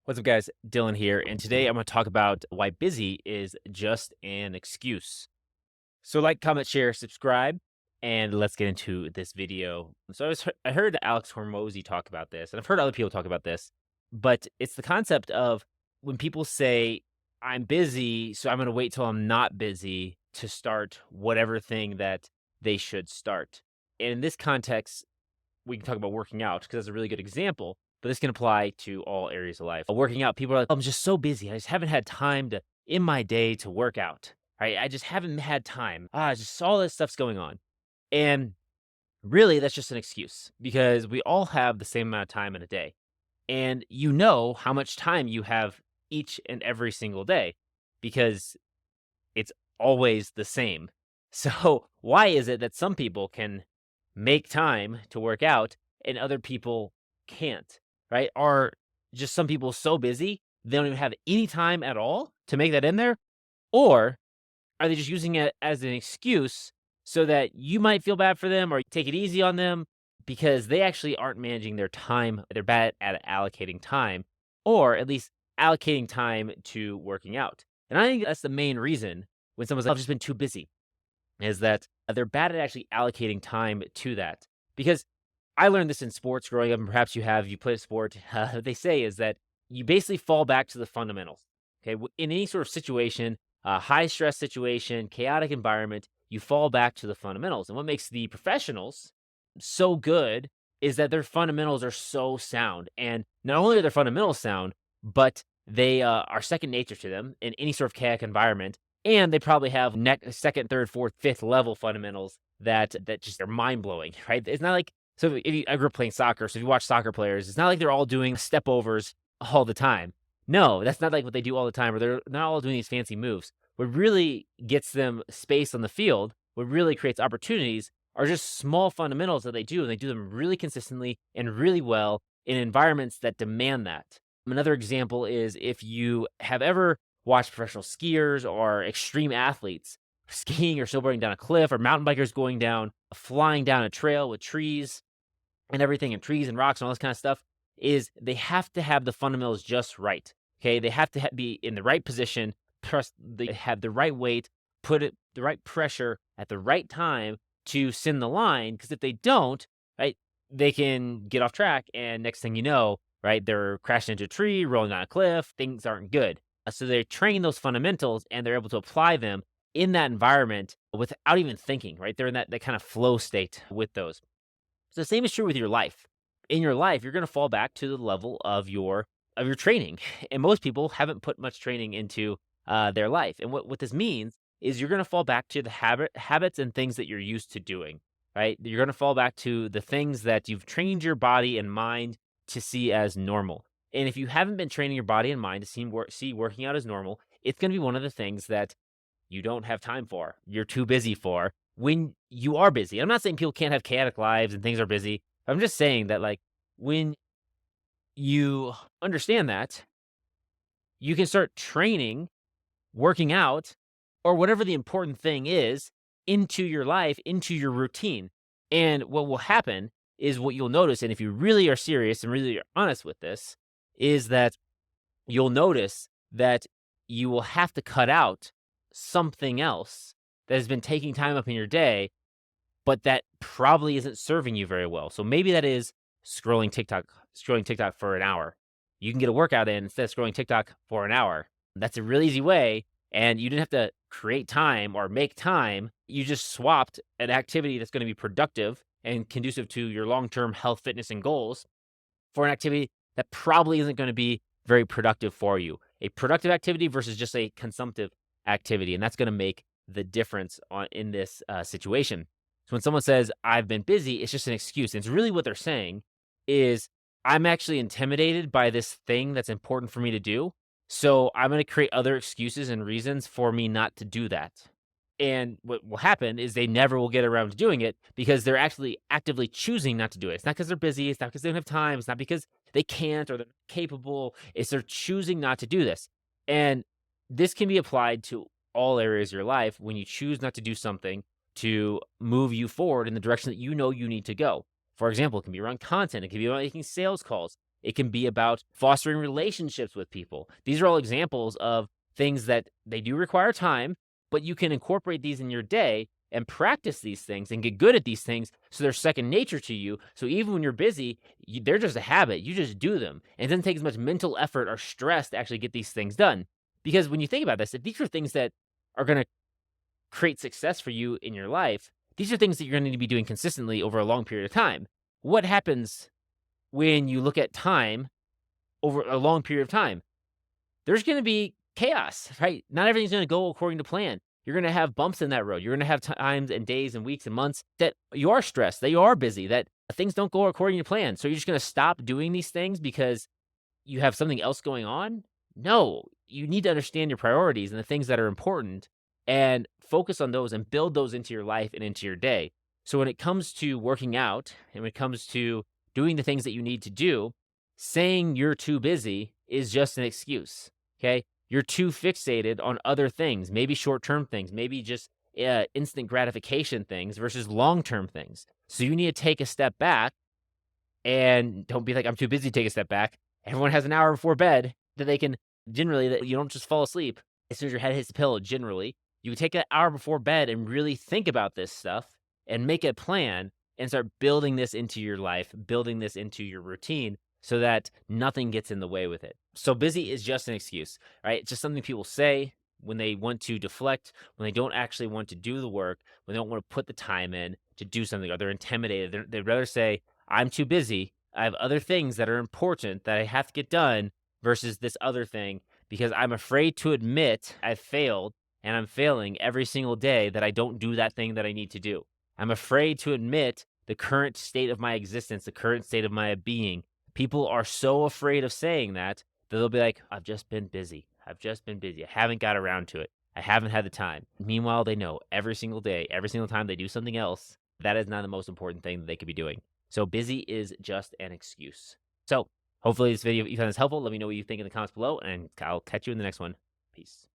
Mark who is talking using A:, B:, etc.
A: What's up, guys? Dylan here, and today I'm going to talk about why busy is just an excuse. So, like, comment, share, subscribe, and let's get into this video. So, I heard Alex Hormozy talk about this, and I've heard other people talk about this, but it's the concept of when people say, I'm busy, so I'm going to wait till I'm not busy to start whatever thing that they should start. And in this context, we can talk about working out because that's a really good example, but this can apply to all areas of life. Working out, people are like, I'm just so busy. I just haven't had time to in my day to work out. Right. I just haven't had time. Just all this stuff's going on. And really, that's just an excuse because we all have the same amount of time in a day. And you know how much time you have each and every single day because it's always the same. So, why is it that some people can make time to work out and other people can't, right? Are just some people so busy, they don't even have any time at all to make that in there? Or are they just using it as an excuse so that you might feel bad for them or take it easy on them because they actually aren't managing their time? They're bad at allocating time, or at least allocating time to working out. And I think that's the main reason when someone's like, I've just been too busy, is that they're bad at actually allocating time to that. Because I learned this in sports growing up, and perhaps you played a sport. What they say is that you basically fall back to the fundamentals. Okay. In any sort of situation, high stress situation, chaotic environment, you fall back to the fundamentals. And what makes the professionals so good is that their fundamentals are so sound. And not only are their fundamentals sound, but they are second nature to them in any sort of chaotic environment. And they probably have second, third, fourth, fifth level fundamentals that just are mind blowing, right? It's not like I grew up playing soccer, so if you watch soccer players, it's not like they're all doing step overs all the time. No, that's not like what they do all the time, or they're not all doing these fancy moves. What really gets them space on the field, what really creates opportunities, are just small fundamentals that they do, and they do them really consistently and really well in environments that demand that. Another example is if you have ever watched professional skiers or extreme athletes skiing or snowboarding down a cliff, or mountain bikers going down, flying down a trail with trees and everything, and trees and rocks and all this kind of stuff, is they have to have the fundamentals just right. Okay, they have to be in the right position, they have the right weight, put it the right pressure at the right time to send the line. Because if they don't, right, they can get off track, and next thing you know, right, they're crashing into a tree, rolling down a cliff. Things aren't good. So they train those fundamentals, and they're able to apply them in that environment without even thinking. Right, they're in that kind of flow state with those. So the same is true with your life. In your life, you're going to fall back to the level of your training, and most people haven't put much training into their life. And what this means is you're going to fall back to the habits and things that you're used to doing. Right, you're going to fall back to the things that you've trained your body and mind to see as normal. And if you haven't been training your body and mind to see working out as normal, it's going to be one of the things that you don't have time for, you're too busy for when you are busy. I'm not saying people can't have chaotic lives and things are busy. I'm just saying that, like, when you understand that, you can start training, working out, or whatever the important thing is into your life, into your routine. And what will happen is what you'll notice, and if you really are serious and really are honest with this, is that you'll notice that you will have to cut out something else that has been taking time up in your day, but that probably isn't serving you very well. So maybe that is scrolling TikTok for an hour. You can get a workout in instead of scrolling TikTok for an hour. That's a really easy way. And you didn't have to create time or make time. You just swapped an activity that's going to be productive and conducive to your long term health, fitness, and goals for an activity that probably isn't going to be very productive for you. A productive activity versus just a consumptive activity. And that's going to make the difference in this situation. So when someone says, I've been busy, it's just an excuse. And it's really what they're saying is, I'm actually intimidated by this thing that's important for me to do. So I'm going to create other excuses and reasons for me not to do that. And what will happen is they never will get around to doing it because they're actually actively choosing not to do it. It's not because they're busy. It's not because they don't have time. It's not because they can't or they're not capable. It's they're choosing not to do this. And this can be applied to all areas of your life when you choose not to do something to move you forward in the direction that you know you need to go. For example, it can be around content. It can be around making sales calls. It can be about fostering relationships with people. These are all examples of things that they do require time, but you can incorporate these in your day and practice these things and get good at these things so they're second nature to you. So even when you're busy, they're just a habit. You just do them. And it doesn't take as much mental effort or stress to actually get these things done. Because when you think about this, if these are things that are going to create success for you in your life, these are things that you're going to need to be doing consistently over a long period of time. What happens when you look at time over a long period of time? There's going to be chaos, right? Not everything's going to go according to plan. You're going to have bumps in that road. You're going to have times and days and weeks and months that you are stressed, that you are busy, that things don't go according to plan. So you're just going to stop doing these things because you have something else going on? No, you need to understand your priorities and the things that are important and focus on those and build those into your life and into your day. So when it comes to working out and when it comes to doing the things that you need to do, saying you're too busy is just an excuse. Okay. You're too fixated on other things, maybe short term things, maybe just instant gratification things versus long term things. So you need to take a step back and don't be like, I'm too busy to take a step back. Everyone has an hour before bed that they can generally, that you don't just fall asleep as soon as your head hits the pillow. Generally, you take an hour before bed and really think about this stuff and make a plan and start building this into your life, building this into your routine so that nothing gets in the way with it. So busy is just an excuse, right? It's just something people say when they want to deflect, when they don't actually want to do the work, when they don't want to put the time in to do something, or they're intimidated. They'd rather say, I'm too busy. I have other things that are important that I have to get done versus this other thing because I'm afraid to admit I've failed and I'm failing every single day that I don't do that thing that I need to do. I'm afraid to admit the current state of my existence, the current state of my being. People are so afraid of saying that they'll be like, I've just been busy. I've just been busy. I haven't got around to it. I haven't had the time. Meanwhile, they know every single day, every single time they do something else, that is not the most important thing that they could be doing. So busy is just an excuse. So hopefully this video you found this helpful. Let me know what you think in the comments below, and I'll catch you in the next one. Peace.